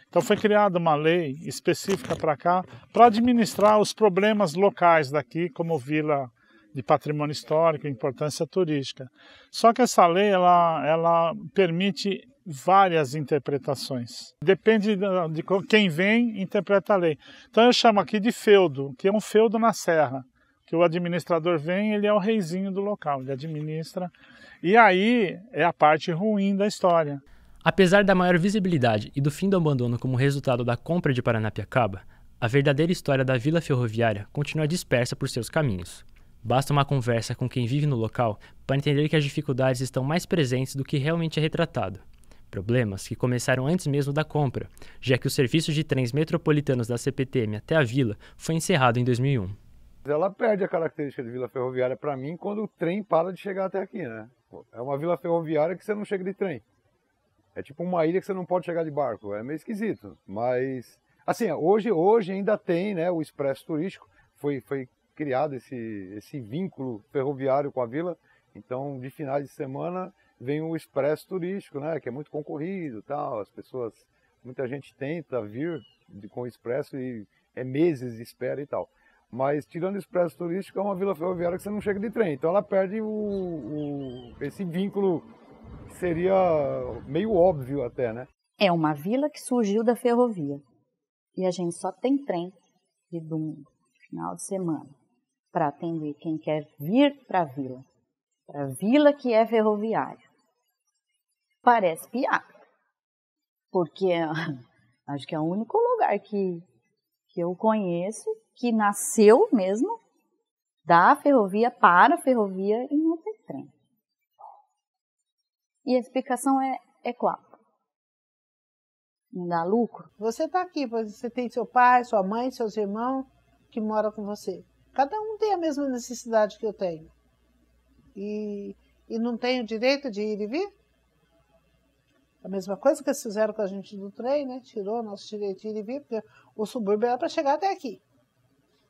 [SPEAKER 1] Então foi criada uma lei específica para cá, para administrar os problemas locais daqui, como vila de patrimônio histórico e importância turística. Só que essa lei ela permite várias interpretações. Depende de quem vem, interpreta a lei. Então eu chamo aqui de feudo, que é um feudo na serra, que o administrador vem, ele é o reizinho do local, ele administra. E aí é a parte ruim da história.
[SPEAKER 4] Apesar da maior visibilidade e do fim do abandono como resultado da compra de Paranapiacaba, a verdadeira história da Vila Ferroviária continua dispersa por seus caminhos. Basta uma conversa com quem vive no local para entender que as dificuldades estão mais presentes do que realmente é retratado. Problemas que começaram antes mesmo da compra, já que o serviço de trens metropolitanos da CPTM até a vila foi encerrado em 2001.
[SPEAKER 10] Ela perde a característica de vila ferroviária para mim quando o trem para de chegar até aqui, né? É uma vila ferroviária que você não chega de trem. É tipo uma ilha que você não pode chegar de barco. É meio esquisito, mas assim, hoje ainda tem, né, o expresso turístico. Foi criado esse vínculo ferroviário com a vila. Então, de finais de semana vem o expresso turístico, né, que é muito concorrido, tal. As pessoas, muita gente tenta vir com o expresso e é meses de espera e tal. Mas tirando o expresso turístico, é uma vila ferroviária que você não chega de trem. Então ela perde esse vínculo que seria meio óbvio até, né?
[SPEAKER 3] É uma vila que surgiu da ferrovia. E a gente só tem trem de domingo, final de semana, para atender quem quer vir para a vila que é ferroviária. Parece piada, porque acho que é o único lugar que eu conheço que nasceu mesmo da ferrovia para a ferrovia e não tem trem. E a explicação é clara. Não dá lucro?
[SPEAKER 9] Você está aqui, você tem seu pai, sua mãe, seus irmãos que moram com você. Cada um tem a mesma necessidade que eu tenho. E não tem o direito de ir e vir? A mesma coisa que eles fizeram com a gente do trem, né? Tirou o nosso direito de ir e vir, porque o subúrbio era para chegar até aqui.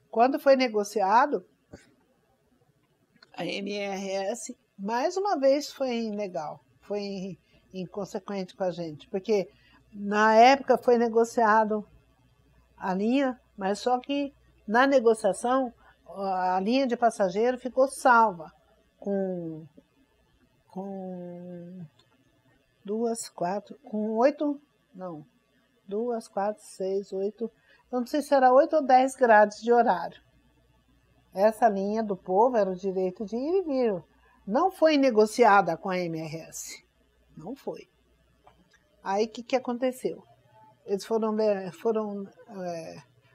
[SPEAKER 9] Quando foi negociado, a MRS, mais uma vez, foi ilegal, foi inconsequente com a gente, porque na época foi negociado a linha, mas só que na negociação a linha de passageiro ficou salva com 2, 4, com 8, não, 2, 4, 6, 8, eu não sei se era 8 ou 10 grades de horário. Essa linha do povo era o direito de ir e vir. Não foi negociada com a MRS. Não foi. Aí o que aconteceu? Eles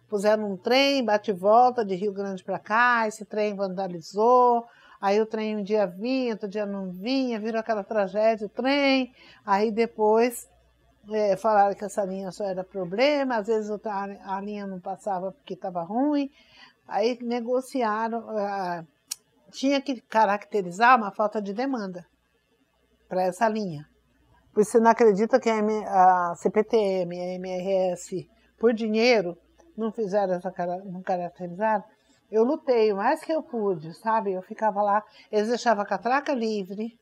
[SPEAKER 9] puseram um trem, bate e volta de Rio Grande para cá, esse trem vandalizou, aí o trem um dia vinha, outro dia não vinha, virou aquela tragédia, o trem, aí depois falaram que essa linha só era problema, às vezes a linha não passava porque estava ruim, aí negociaram, tinha que caracterizar uma falta de demanda para essa linha. Porque você não acredita que a CPTM, a MRS, por dinheiro, não fizeram não caracterizaram? Eu lutei o mais que eu pude, sabe? Eu ficava lá, eles deixavam a catraca livre,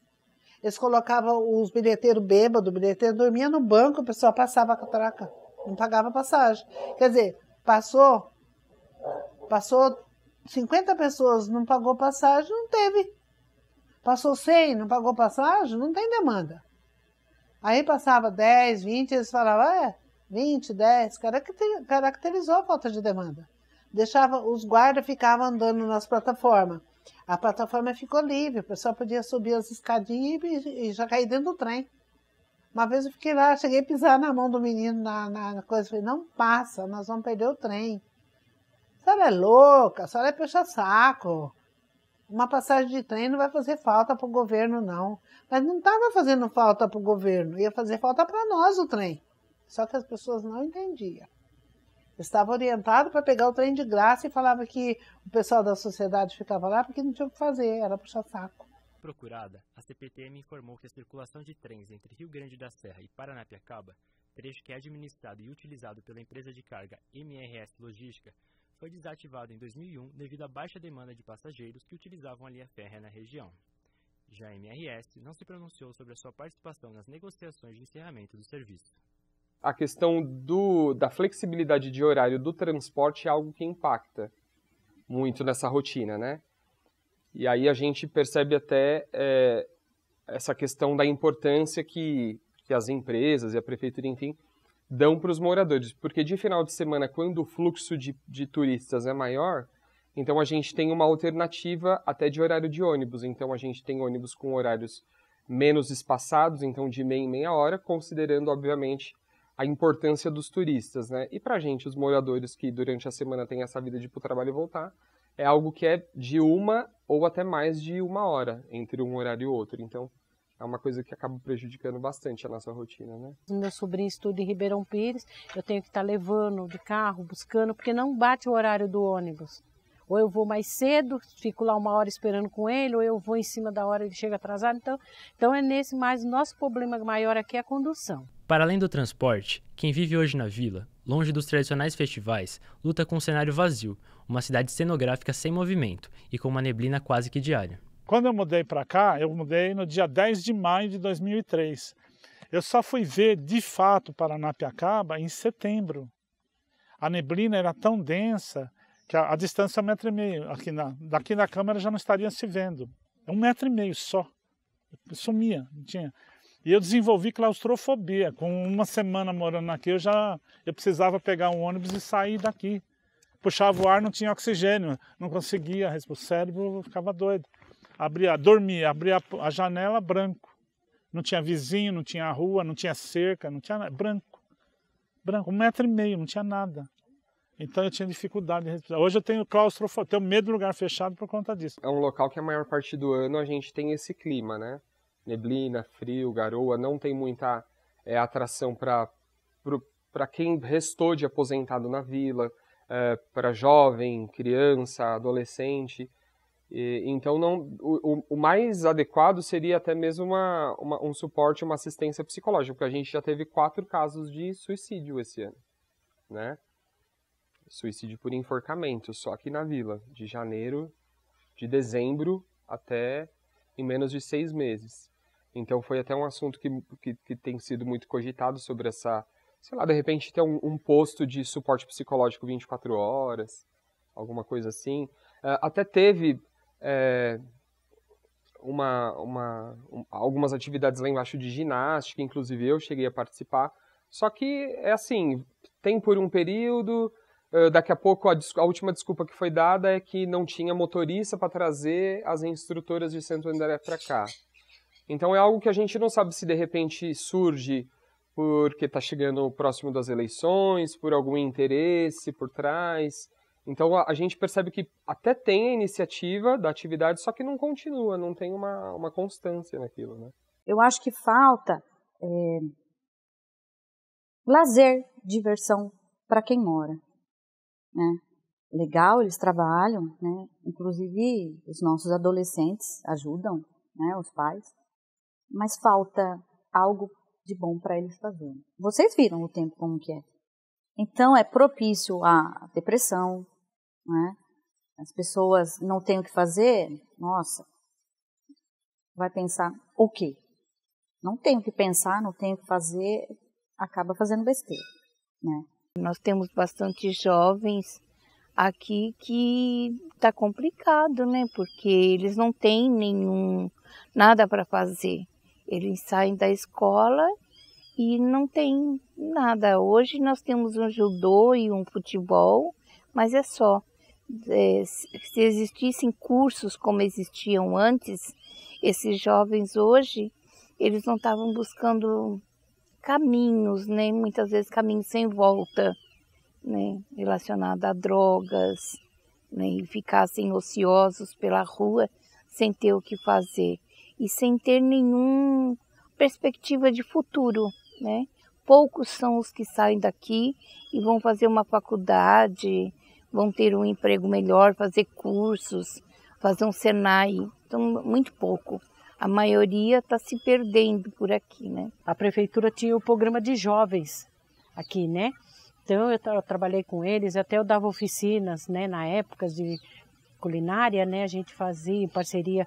[SPEAKER 9] eles colocavam os bilheteiros bêbados, o bilheteiro dormia no banco, o pessoal passava a catraca, não pagava passagem. Quer dizer, passou 50 pessoas, não pagou passagem, não teve. Passou 100, não pagou passagem, não tem demanda. Aí passava 10, 20, eles falavam, 20, 10, caracterizou a falta de demanda. Os guardas ficavam andando nas plataformas. A plataforma ficou livre, o pessoal podia subir as escadinhas e já cair dentro do trem. Uma vez eu fiquei lá, cheguei a pisar na mão do menino na coisa, falei, não passa, nós vamos perder o trem. A senhora é louca, a senhora é puxa-saco. Uma passagem de trem não vai fazer falta para o governo, não. Mas não estava fazendo falta para o governo, ia fazer falta para nós o trem. Só que as pessoas não entendiam. Estava orientado para pegar o trem de graça e falava que o pessoal da sociedade ficava lá porque não tinha o que fazer, era puxa-saco.
[SPEAKER 4] Procurada, a CPTM informou que a circulação de trens entre Rio Grande da Serra e Paranapiacaba, trecho que é administrado e utilizado pela empresa de carga MRS Logística, foi desativado em 2001 devido à baixa demanda de passageiros que utilizavam a linha férrea na região. Já a MRS não se pronunciou sobre a sua participação nas negociações de encerramento do serviço.
[SPEAKER 15] A questão da flexibilidade de horário do transporte é algo que impacta muito nessa rotina, né? E aí a gente percebe até essa questão da importância que que as empresas e a prefeitura, enfim, dão para os moradores. Porque de final de semana, quando o fluxo de turistas é maior, então a gente tem uma alternativa até de horário de ônibus. Então a gente tem ônibus com horários menos espaçados, então de meia em meia hora, considerando, obviamente, a importância dos turistas, né? E para a gente, os moradores que durante a semana têm essa vida de ir para o trabalho e voltar, é algo que é de 1 ou até mais de 1 hora entre um horário e outro. Então, é uma coisa que acaba prejudicando bastante a nossa rotina, né?
[SPEAKER 8] Meu sobrinho estuda em Ribeirão Pires, eu tenho que estar levando de carro, buscando, porque não bate o horário do ônibus. Ou eu vou mais cedo, fico lá 1 hora esperando com ele, ou eu vou em cima da hora e ele chega atrasado. Então é nesse, mas o nosso problema maior aqui é a condução.
[SPEAKER 4] Para além do transporte, quem vive hoje na vila, longe dos tradicionais festivais, luta com um cenário vazio, uma cidade cenográfica sem movimento e com uma neblina quase que diária.
[SPEAKER 1] Quando eu mudei para cá, eu mudei no dia 10 de maio de 2003. Eu só fui ver de fato Paranapiacaba em setembro. A neblina era tão densa que a distância é 1,5 metro. Daqui da câmera já não estaria se vendo. É 1,5 metro só. Sumia, não tinha. E eu desenvolvi claustrofobia. Com 1 semana morando aqui, eu precisava pegar um ônibus e sair daqui. Puxava o ar, não tinha oxigênio, não conseguia, o cérebro ficava doido. Dormia, abria a janela, branco. Não tinha vizinho, não tinha rua, não tinha cerca, não tinha nada. Branco. 1,5 metro, não tinha nada. Então eu tinha dificuldade de respirar. Hoje eu tenho claustrofobia, tenho medo de lugar fechado por conta disso.
[SPEAKER 15] É um local que a maior parte do ano a gente tem esse clima, né? Neblina, frio, garoa, não tem muita atração para quem restou de aposentado na vila, para jovem, criança, adolescente. Então o mais adequado seria até mesmo um suporte, uma assistência psicológica, porque a gente já teve 4 casos de suicídio esse ano, né? Suicídio por enforcamento, só aqui na vila, de dezembro até em menos de 6 meses. Então foi até um assunto que tem sido muito cogitado sobre essa, sei lá, de repente ter um posto de suporte psicológico 24 horas, alguma coisa assim. Até teve algumas atividades lá embaixo de ginástica, inclusive eu cheguei a participar, só que é assim, tem por um período. Daqui a pouco a última desculpa que foi dada é que não tinha motorista para trazer as instrutoras de Santo André para cá. Então é algo que a gente não sabe se de repente surge porque está chegando próximo das eleições, por algum interesse por trás. Então a gente percebe que até tem a iniciativa da atividade, só que não continua, não tem uma constância naquilo, né?
[SPEAKER 3] Eu acho que falta lazer, diversão para quem mora. Né? Legal, eles trabalham, né? Inclusive os nossos adolescentes ajudam, né? Os pais, mas falta algo de bom para eles fazerem. Vocês viram o tempo como que é. Então é propício à depressão, né? As pessoas não têm o que fazer, nossa, vai pensar o quê? Não tem o que pensar, não tem o que fazer, acaba fazendo besteira, né?
[SPEAKER 14] Nós temos bastante jovens aqui que está complicado, né? Porque eles não têm nada para fazer. Eles saem da escola e não tem nada. Hoje nós temos um judô e um futebol, mas é só. Se existissem cursos como existiam antes, esses jovens hoje, eles não estavam buscando caminhos, né? Muitas vezes caminhos sem volta, né? Relacionados a drogas, né? E ficassem ociosos pela rua sem ter o que fazer e sem ter nenhuma perspectiva de futuro, né? Poucos são os que saem daqui e vão fazer uma faculdade, vão ter um emprego melhor, fazer cursos, fazer um Senai, então muito pouco. A maioria está se perdendo por aqui, né?
[SPEAKER 8] A prefeitura tinha o programa de jovens aqui, né? Então eu trabalhei com eles, até eu dava oficinas, né? Na época de culinária, né? A gente fazia em parceria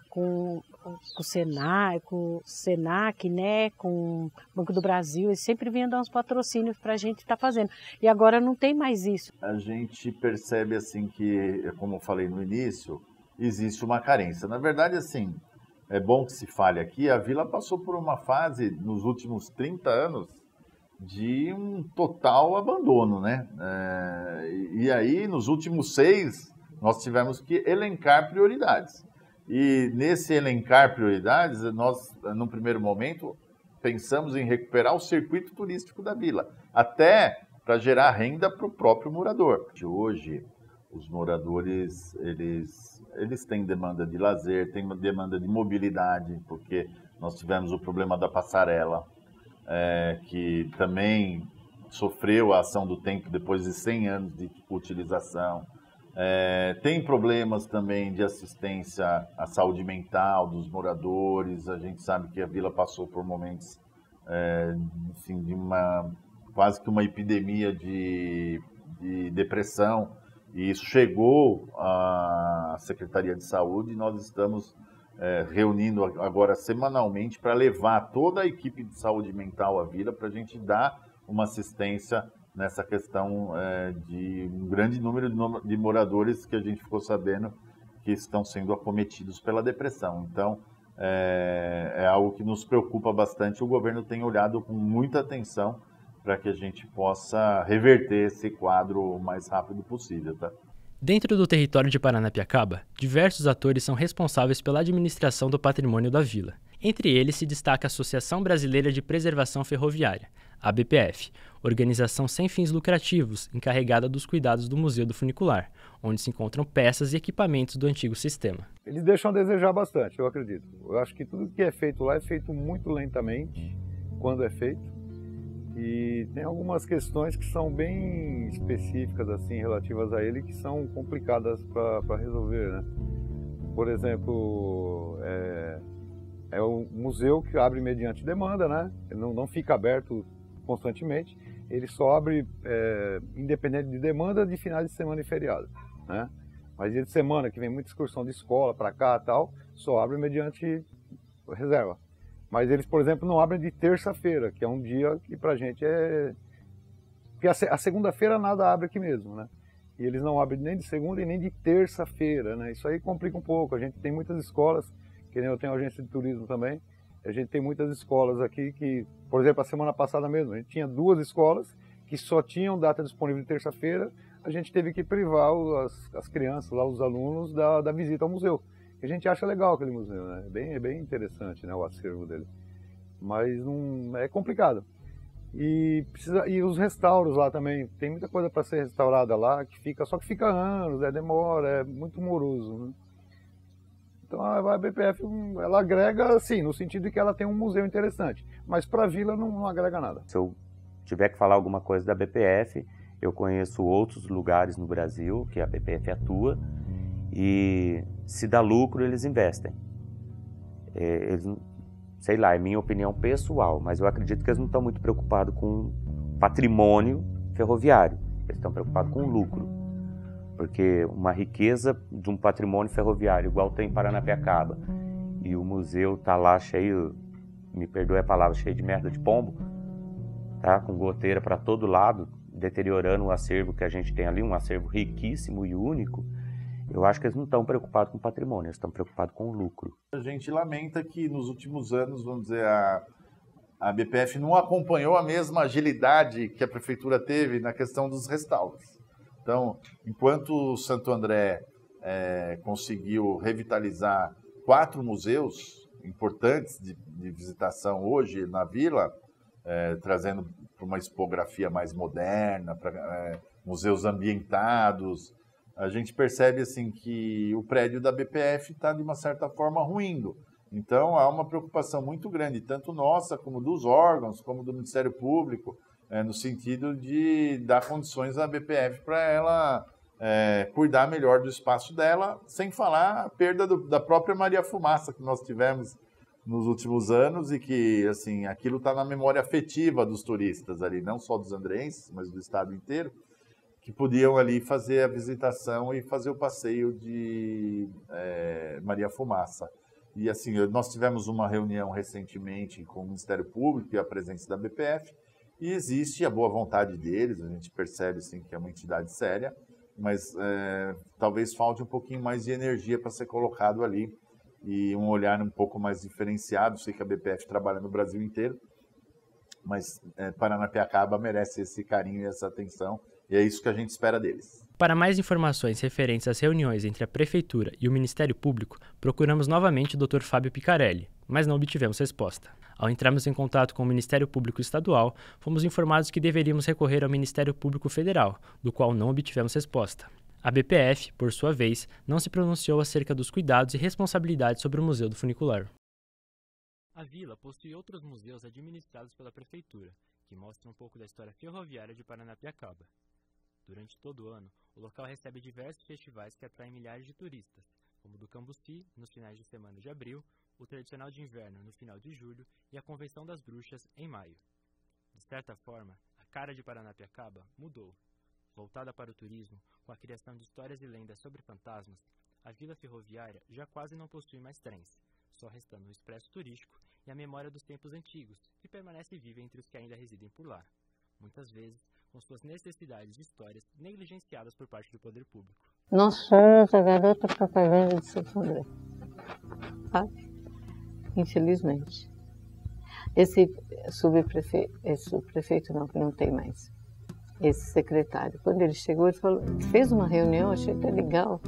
[SPEAKER 8] com o Senai, com o Senac, né? Com o Banco do Brasil, eles sempre vinham dar uns patrocínios para a gente estar fazendo. E agora não tem mais isso.
[SPEAKER 11] A gente percebe assim que, como eu falei no início, existe uma carência. Na verdade, assim, é bom que se fale aqui, a vila passou por uma fase, nos últimos 30 anos, de um total abandono, né? E aí, nos últimos 6, nós tivemos que elencar prioridades. E nesse elencar prioridades, nós, num primeiro momento, pensamos em recuperar o circuito turístico da vila, até para gerar renda para o próprio morador. De hoje, os moradores, eles têm demanda de lazer, têm demanda de mobilidade, porque nós tivemos o problema da passarela, que também sofreu a ação do tempo depois de 100 anos de utilização. Tem problemas também de assistência à saúde mental dos moradores. A gente sabe que a vila passou por momentos assim, de quase que uma epidemia de depressão, e isso chegou à Secretaria de Saúde, e nós estamos reunindo agora semanalmente para levar toda a equipe de saúde mental à vila, para a gente dar uma assistência nessa questão de um grande número de moradores que a gente ficou sabendo que estão sendo acometidos pela depressão. Então, é algo que nos preocupa bastante. O governo tem olhado com muita atenção para que a gente possa reverter esse quadro o mais rápido possível, tá?
[SPEAKER 4] Dentro do território de Paranapiacaba, diversos atores são responsáveis pela administração do patrimônio da vila. Entre eles se destaca a Associação Brasileira de Preservação Ferroviária, a ABPF, organização sem fins lucrativos encarregada dos cuidados do Museu do Funicular, onde se encontram peças e equipamentos do antigo sistema.
[SPEAKER 10] Eles deixam a desejar bastante, eu acredito. Eu acho que tudo que é feito lá é feito muito lentamente, quando é feito. E tem algumas questões que são bem específicas, assim, relativas a ele, que são complicadas para resolver, né? Por exemplo, é um museu que abre mediante demanda, né? Ele não fica aberto constantemente, ele só abre independente de demanda de finais de semana e feriado, né? Mas dia de semana, que vem muita excursão de escola para cá e tal, só abre mediante reserva. Mas eles, por exemplo, não abrem de terça-feira, que é um dia que pra gente porque a segunda-feira nada abre aqui mesmo, né? E eles não abrem nem de segunda e nem de terça-feira, né? Isso aí complica um pouco. A gente tem muitas escolas, que nem eu tenho agência de turismo também, a gente tem muitas escolas aqui que, por exemplo, a semana passada mesmo, a gente tinha 2 escolas que só tinham data disponível de terça-feira, a gente teve que privar as crianças, lá, os alunos, da visita ao museu. A gente acha legal aquele museu, né? É bem interessante, né, o acervo dele. Mas não é complicado. E os restauros lá também, tem muita coisa para ser restaurada lá, só que fica anos, demora, é muito moroso, né? Então a BPF, ela agrega, sim, no sentido de que ela tem um museu interessante, mas para a vila não agrega nada.
[SPEAKER 2] Se eu tiver que falar alguma coisa da BPF, eu conheço outros lugares no Brasil que a BPF atua, e se dá lucro, eles investem. Eles, sei lá, é minha opinião pessoal, mas eu acredito que eles não estão muito preocupados com patrimônio ferroviário, eles estão preocupados com lucro. Porque uma riqueza de um patrimônio ferroviário, igual tem em Paranapiacaba, e o museu está lá cheio, me perdoe a palavra, cheio de merda de pombo, tá? Com goteira para todo lado, deteriorando o acervo que a gente tem ali, um acervo riquíssimo e único. Eu acho que eles não estão preocupados com o patrimônio, eles estão preocupados com o lucro.
[SPEAKER 11] A gente lamenta que nos últimos anos, vamos dizer, a BPF não acompanhou a mesma agilidade que a prefeitura teve na questão dos restauros. Então, enquanto o Santo André conseguiu revitalizar 4 museus importantes de visitação hoje na vila, trazendo para uma expografia mais moderna, para museus ambientados, a gente percebe assim que o prédio da BPF está, de uma certa forma, ruindo. Então, há uma preocupação muito grande, tanto nossa, como dos órgãos, como do Ministério Público, no sentido de dar condições à BPF para ela cuidar melhor do espaço dela, sem falar a perda da própria Maria Fumaça que nós tivemos nos últimos anos, e que assim, aquilo está na memória afetiva dos turistas ali, não só dos andrenses, mas do estado inteiro, que podiam ali fazer a visitação e fazer o passeio de Maria Fumaça. E assim, nós tivemos uma reunião recentemente com o Ministério Público e a presença da BPF, e existe a boa vontade deles, a gente percebe assim, que é uma entidade séria, mas talvez falte um pouquinho mais de energia para ser colocado ali e um olhar um pouco mais diferenciado. Sei que a BPF trabalha no Brasil inteiro, mas Paranapiacaba merece esse carinho e essa atenção, e é isso que a gente espera deles.
[SPEAKER 4] Para mais informações referentes às reuniões entre a Prefeitura e o Ministério Público, procuramos novamente o Dr. Fábio Picarelli, mas não obtivemos resposta. Ao entrarmos em contato com o Ministério Público Estadual, fomos informados que deveríamos recorrer ao Ministério Público Federal, do qual não obtivemos resposta. A BPF, por sua vez, não se pronunciou acerca dos cuidados e responsabilidades sobre o Museu do Funicular. A vila possui outros museus administrados pela Prefeitura, que mostram um pouco da história ferroviária de Paranapiacaba. Durante todo o ano, o local recebe diversos festivais que atraem milhares de turistas, como o do Cambuci, nos finais de semana de abril, o tradicional de inverno no final de julho e a Convenção das Bruxas em maio. De certa forma, a cara de Paranapiacaba mudou. Voltada para o turismo, com a criação de histórias e lendas sobre fantasmas, a vila ferroviária já quase não possui mais trens, só restando o expresso turístico e a memória dos tempos antigos, que permanece viva entre os que ainda residem por lá, muitas vezes com suas necessidades e histórias negligenciadas por parte do poder público.
[SPEAKER 7] Nós somos a garota propaganda de Santo André, sabe? Infelizmente. Esse subprefeito não, que não tem mais. Esse secretário, quando ele chegou, ele falou, fez uma reunião, achei até legal,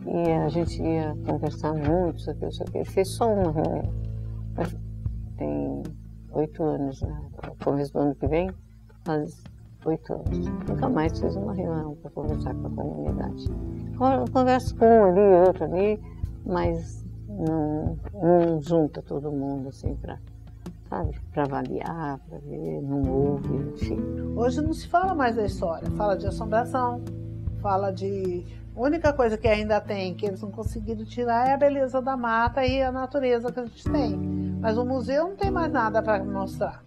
[SPEAKER 7] e a gente ia conversar muito, isso aqui. Ele fez só uma reunião. Mas tem 8 anos, né? Começo do ano que vem, faz 8 anos. Nunca mais fiz uma reunião para conversar com a comunidade. Converso com um ali, outro ali, mas não junta todo mundo assim para avaliar, para ver, não ouve, enfim.
[SPEAKER 9] Hoje não se fala mais da história, fala de assombração, fala de... A única coisa que ainda tem, que eles não conseguiram tirar, é a beleza da mata e a natureza que a gente tem. Mas o museu não tem mais nada para mostrar.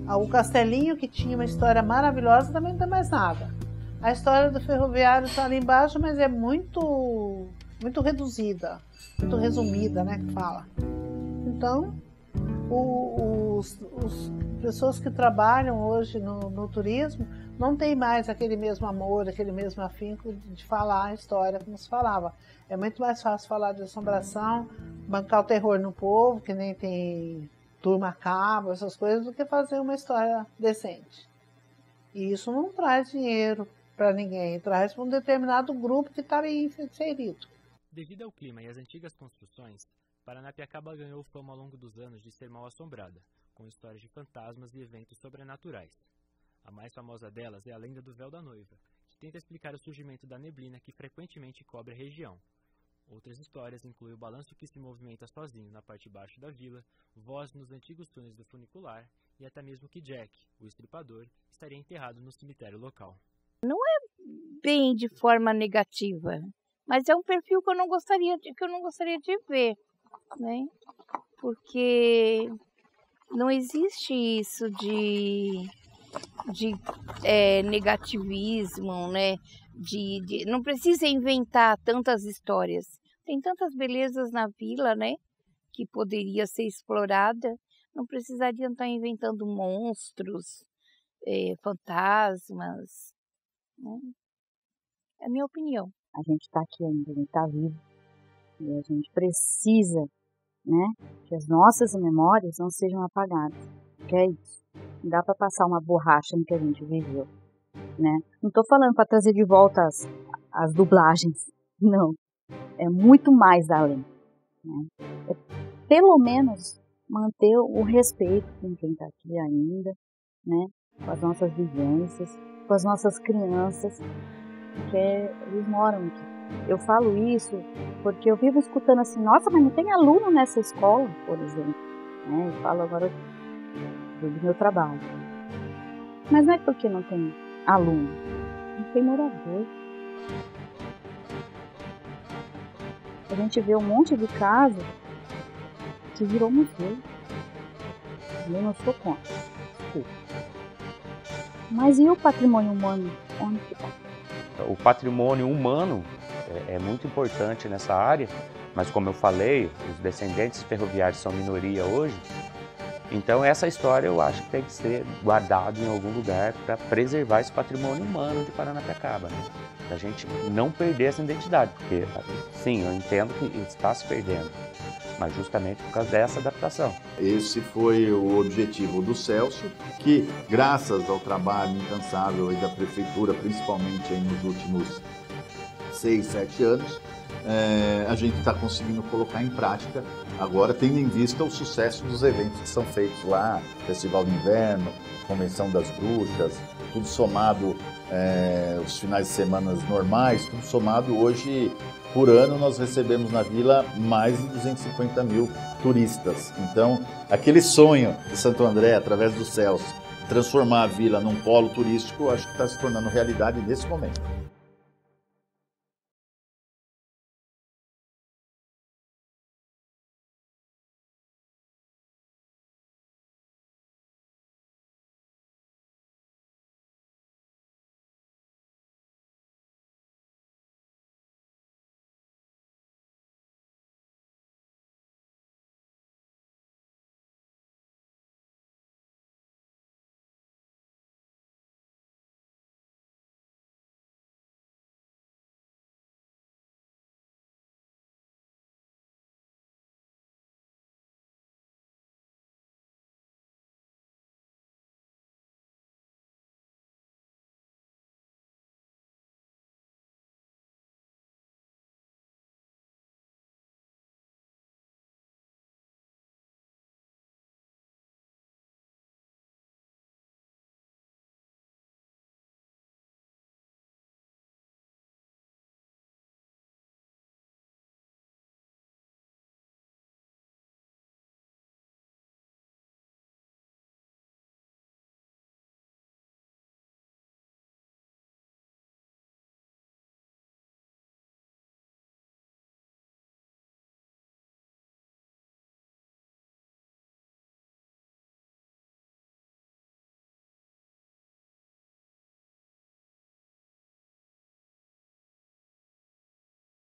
[SPEAKER 9] O castelinho, que tinha uma história maravilhosa, também não tem mais nada. A história do ferroviário está ali embaixo, mas é muito reduzida, muito resumida, né, que fala. Então, as pessoas que trabalham hoje no turismo não tem mais aquele mesmo amor, aquele mesmo afinco de falar a história como se falava. É muito mais fácil falar de assombração, bancar o terror no povo, que nem tem turma cabo, essas coisas, do que fazer uma história decente. E isso não traz dinheiro para ninguém, traz para um determinado grupo que está aí inserido.
[SPEAKER 4] Devido ao clima e às antigas construções, Paranapiacaba ganhou fama ao longo dos anos de ser mal assombrada, com histórias de fantasmas e eventos sobrenaturais. A mais famosa delas é a lenda do Véu da Noiva, que tenta explicar o surgimento da neblina que frequentemente cobre a região. Outras histórias incluem o balanço que se movimenta sozinho na parte baixa da vila, vozes nos antigos túneis do funicular e até mesmo que Jack, o estripador, estaria enterrado no cemitério local.
[SPEAKER 14] Não é bem de forma negativa, mas é um perfil que eu não gostaria de ver, né? Porque não existe isso de negativismo, né? Não precisa inventar tantas histórias. Tem tantas belezas na vila, né? Que poderia ser explorada. Não precisaria estar inventando monstros, fantasmas. Né? É a minha opinião.
[SPEAKER 3] A gente está aqui ainda, a gente está vivo. E a gente precisa, né? Que as nossas memórias não sejam apagadas. Que é isso. Não dá para passar uma borracha no que a gente viveu, né? Não estou falando para trazer de volta as dublagens, não. É muito mais além, né? É pelo menos manter o respeito com quem está aqui ainda, né? Com as nossas vivências, com as nossas crianças, porque eles moram aqui. Eu falo isso porque eu vivo escutando assim, nossa, mas não tem aluno nessa escola, por exemplo, né? Eu falo agora do meu trabalho. Mas não é porque não tem aluno, não tem morador. A gente vê um monte de casa que virou museu. Eu não sou contra. Mas e o patrimônio humano? Onde que está?
[SPEAKER 2] O patrimônio humano é muito importante nessa área, mas como eu falei, os descendentes ferroviários são minoria hoje. Então essa história eu acho que tem que ser guardada em algum lugar para preservar esse patrimônio humano de Paranapiacaba, né? Para a gente não perder essa identidade, porque sim, eu entendo que está se perdendo, mas justamente por causa dessa adaptação.
[SPEAKER 11] Esse foi o objetivo do Celso, que graças ao trabalho incansável aí da prefeitura, principalmente aí nos últimos 6, 7 anos, a gente está conseguindo colocar em prática agora, tendo em vista o sucesso dos eventos que são feitos lá, Festival de Inverno, Convenção das Bruxas, tudo somado, os finais de semana normais, tudo somado. Hoje, por ano, nós recebemos na vila mais de 250 mil turistas. Então, aquele sonho de Santo André, através do Celso, transformar a vila num polo turístico, acho que está se tornando realidade nesse momento.